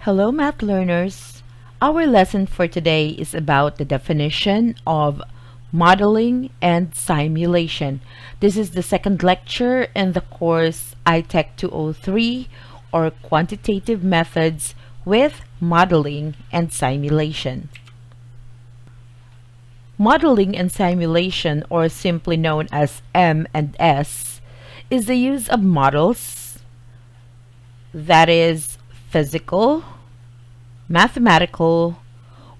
Hello, math learners. Our lesson for today is about the definition of modeling and simulation. This is the second lecture in the course ITEC 203 or Quantitative Methods with Modeling and Simulation. Modeling and simulation, or simply known as M and S, is the use of models, that is, physical, mathematical,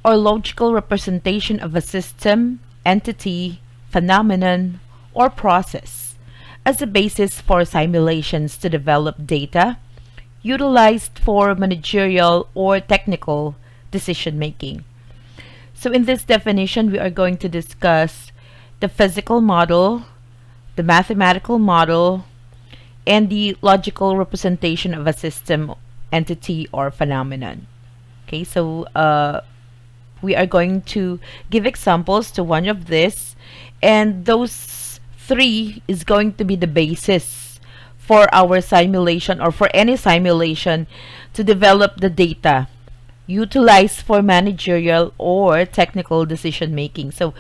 or logical representation of a system, entity, phenomenon, or process as a basis for simulations to develop data utilized for managerial or technical decision making. So in this definition, we are going to discuss the physical model, the mathematical model, and the logical representation of a system, entity, or phenomenon. Okay, so we are going to give examples to one of this, and those three is going to be the basis for our simulation or for any simulation to develop the data utilized for managerial or technical decision making. So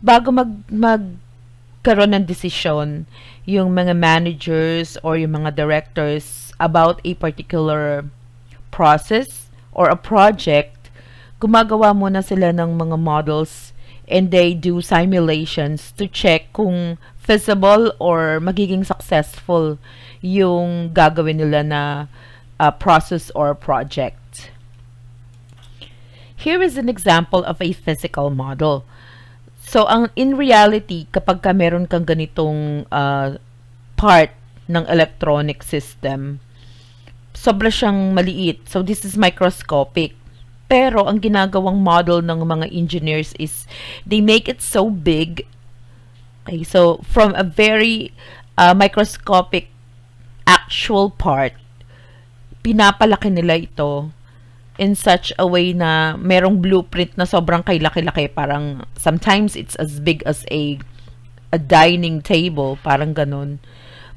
bago magkaroon ng desisyon yung mga managers or yung mga directors about a particular process or a project, gumagawa muna sila ng mga models and they do simulations to check kung feasible or magiging successful yung gagawin nila na process or project. Here is an example of a physical model. So, in reality, kapag ka meron kang ganitong part ng electronic system, sobra siyang maliit. So, this is microscopic. Pero, ang ginagawang model ng mga engineers is they make it so big. Okay, so, from a very microscopic actual part, pinapalaki nila ito in such a way na merong blueprint na sobrang laki-laki. Parang sometimes it's as big as a dining table, parang ganun.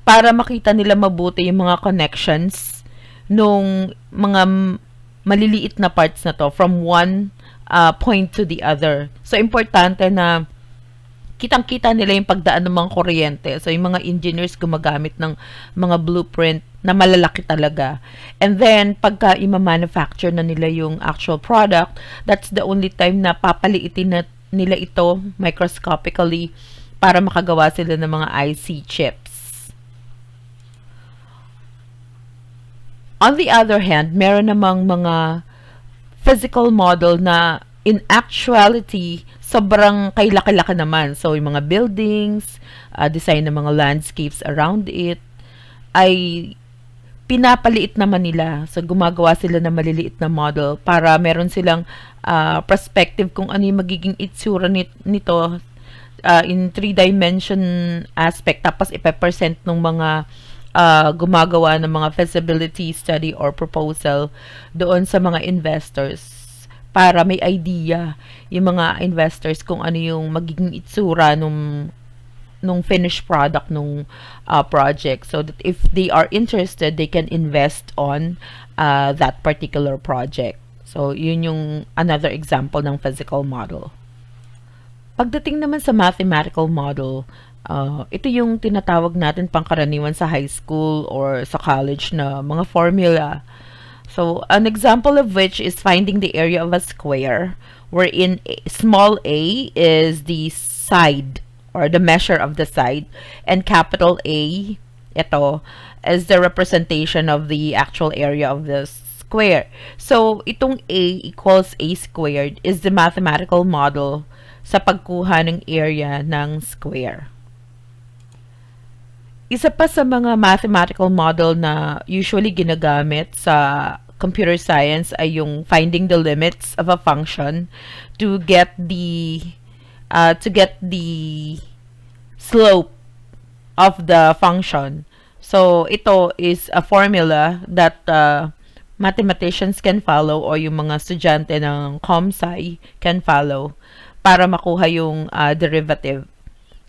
Para makita nila mabuti yung mga connections nung mga maliliit na parts na to from one point to the other. So, importante na kitang-kita nila yung pagdaan ng mga kuryente. So, yung mga engineers gumagamit ng mga blueprint na malalaki talaga. And then, pagka ima-manufacture na nila yung actual product, that's the only time na papaliitin na nila ito microscopically para makagawa sila ng mga IC chips. On the other hand, meron namang mga physical model na in actuality, sobrang laki-laki naman. So, yung mga buildings, design ng mga landscapes around it, ay pinapaliit naman nila. So, gumagawa sila ng maliliit na model para meron silang perspective kung ano yung magiging itsura nito in 3-dimension aspect. Tapos, ipe-present ng mga gumagawa ng mga feasibility study or proposal doon sa mga investors para may idea yung mga investors kung ano yung magiging itsura nung finished product nung project, so that if they are interested, they can invest on that particular project. So, yun yung another example ng physical model. Pagdating naman sa mathematical model, ito yung tinatawag natin pangkaraniwan sa high school or sa college na mga formula. So, an example of which is finding the area of a square, wherein small a is the side or the measure of the side, and capital A, ito, is the representation of the actual area of the square. So, itong A equals A squared is the mathematical model sa pagkuha ng area ng square. Isa pa sa mga mathematical model na usually ginagamit sa computer science ay yung finding the limits of a function to get the slope of the function. So, ito is a formula that mathematicians can follow or yung mga estudyante ng ComSci can follow para makuha yung derivative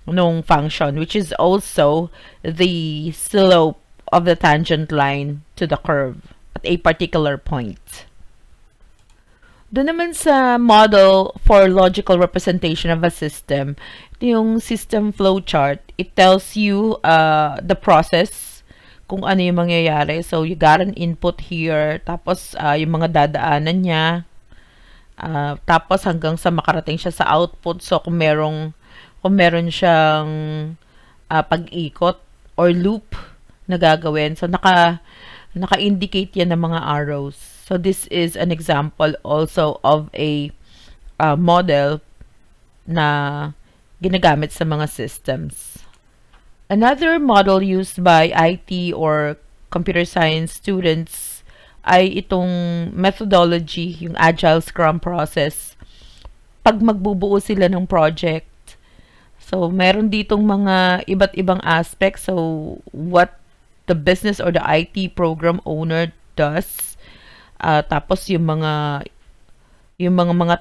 nung function, which is also the slope of the tangent line to the curve at a particular point. Doon naman sa model for logical representation of a system, ito yung system flow chart. It tells you the process, kung ano yung mangyayari. So, you got an input here, tapos yung mga dadaanan niya, tapos hanggang sa makarating siya sa output. So, kung meron siyang pag-ikot or loop na gagawin. So, naka-indicate yan ng mga arrows. So, this is an example also of a model na ginagamit sa mga systems. Another model used by IT or computer science students ay itong methodology, yung Agile Scrum process. Pag magbubuo sila ng project, so meron ditong mga iba't ibang aspects. So, what the business or the IT program owner does. Tapos yung mga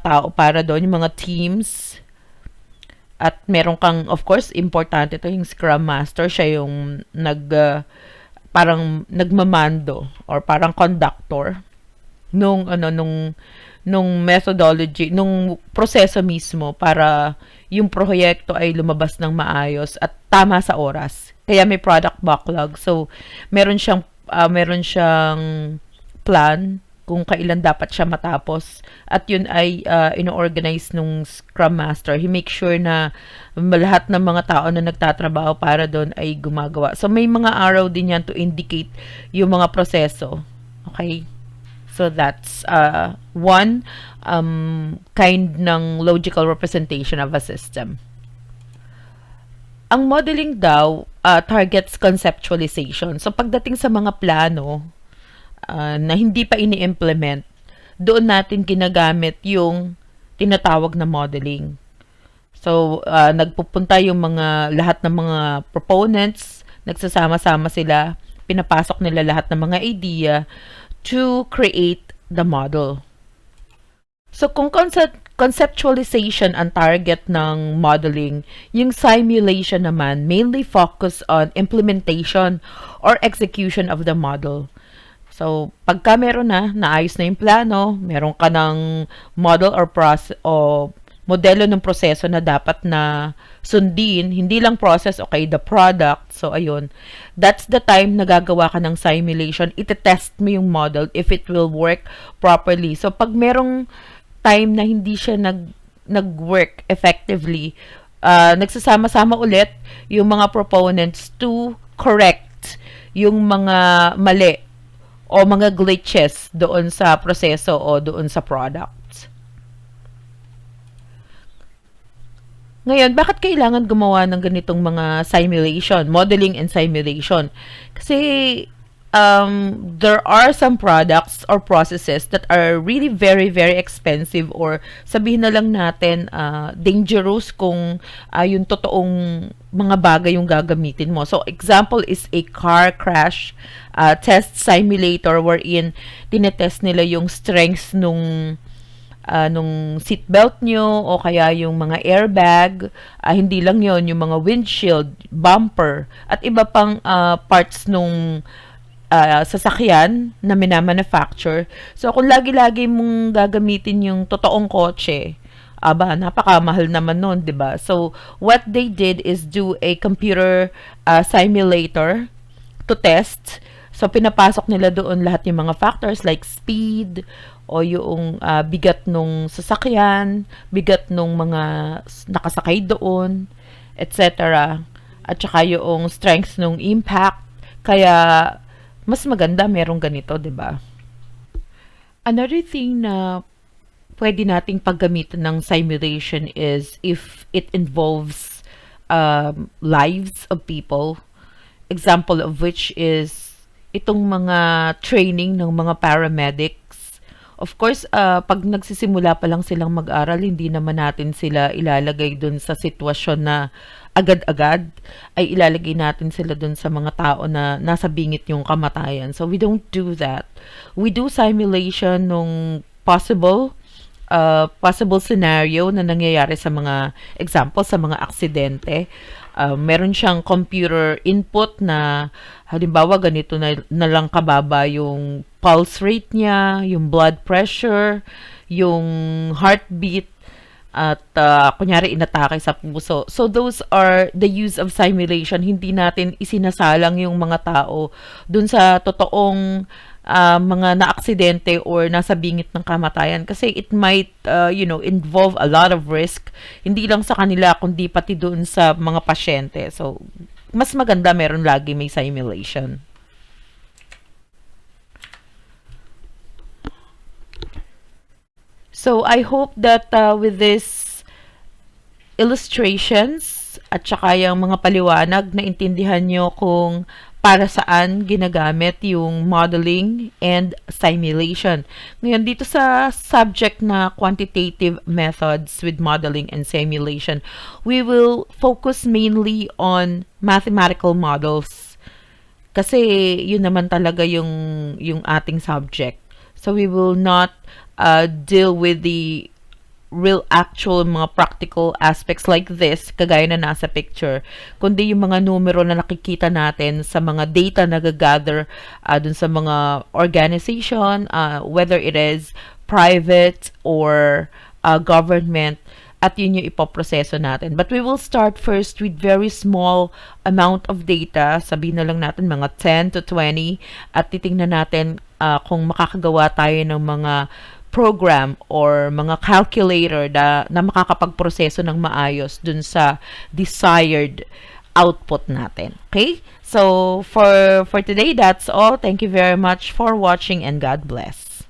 tao para doon, yung mga teams. At meron kang, of course, importante to yung Scrum Master. Siya yung parang nagmamando or parang conductor nung methodology, nung proseso mismo para yung proyekto ay lumabas ng maayos at tama sa oras. Kaya may product backlog. So, meron siyang plan kung kailan dapat siya matapos. At yun ay ino-organize nung Scrum Master. He makes sure na lahat ng mga tao na nagtatrabaho para doon ay gumagawa. So, may mga arrow din yan to indicate yung mga proseso. Okay? So, that's one kind ng logical representation of a system. Ang modeling daw targets conceptualization. So, pagdating sa mga plano na hindi pa ini-implement, doon natin ginagamit yung tinatawag na modeling. So, nagpupunta yung lahat ng mga proponents, nagsasama-sama sila, pinapasok nila lahat ng mga idea to create the model. So, kung conceptualization ang target ng modeling, yung simulation naman mainly focus on implementation or execution of the model. So, pagka meron naayos na yung plano, meron ka ng model or process o modelo ng proseso na dapat na sundin, hindi lang process, okay, the product. So, ayun. That's the time na gagawa ka ng simulation. Ite-test mo yung model if it will work properly. So, pag merong time na hindi siya nag-work effectively, nagsasama-sama ulit yung mga proponents to correct yung mga mali o mga glitches doon sa proseso o doon sa product. Ngayon, bakit kailangan gumawa ng ganitong mga simulation, modeling and simulation? Kasi there are some products or processes that are really very, very expensive or sabihin na lang natin dangerous kung yung totoong mga bagay yung gagamitin mo. So, example is a car crash test simulator wherein tinetest nila yung strengths nung seatbelt nyo o kaya yung mga airbag, hindi lang yon, yung mga windshield, bumper, at iba pang parts nung sasakyan na minamanufacture. So, kung lagi-lagi mong gagamitin yung totoong kotse, napakamahal naman nun, diba? So, what they did is do a computer simulator to test. So, pinapasok nila doon lahat yung mga factors like speed, o yung bigat nung sasakyan, bigat nung mga nakasakay doon, etc. At saka yung strength nung impact. Kaya, mas maganda merong ganito, 'di ba? Another thing na pwede nating paggamitan ng simulation is if it involves lives of people. Example of which is itong mga training ng mga paramedics. Of course, pag nagsisimula pa lang silang mag-aral, hindi naman natin sila ilalagay dun sa sitwasyon na agad-agad ay ilalagay natin sila dun sa mga tao na nasa bingit yung kamatayan. So, we don't do that. We do simulation nung possible scenario na nangyayari sa mga example, sa mga aksidente. Meron siyang computer input na halimbawa ganito na lang kababa yung pulse rate niya, yung blood pressure, yung heartbeat, at kunyari inatake sa puso. So those are the use of simulation. Hindi natin isinasalang yung mga tao dun sa totoong mga naaksidente or nasa bingit ng kamatayan, kasi it might involve a lot of risk, hindi lang sa kanila kundi pati dun sa mga pasyente. So mas maganda meron lagi may simulation. So I hope that with this illustrations at saka yung mga paliwanag na intindihan nyo kung para saan ginagamit yung modeling and simulation. Ngayon, dito sa subject na quantitative methods with modeling and simulation, we will focus mainly on mathematical models. Kasi yun naman talaga yung ating subject. So we will not deal with the real actual mga practical aspects like this, kagaya na nasa picture, kundi yung mga numero na nakikita natin sa mga data na gagather dun sa mga organization, whether it is private or government, at yun yung ipoproseso natin. But we will start first with very small amount of data, sabihin na lang natin mga 10 to 20, at titingnan natin kung makakagawa tayo ng mga program or mga calculator na makakapagproseso ng maayos dun sa desired output natin. Okay? So, for today, that's all. Thank you very much for watching and God bless.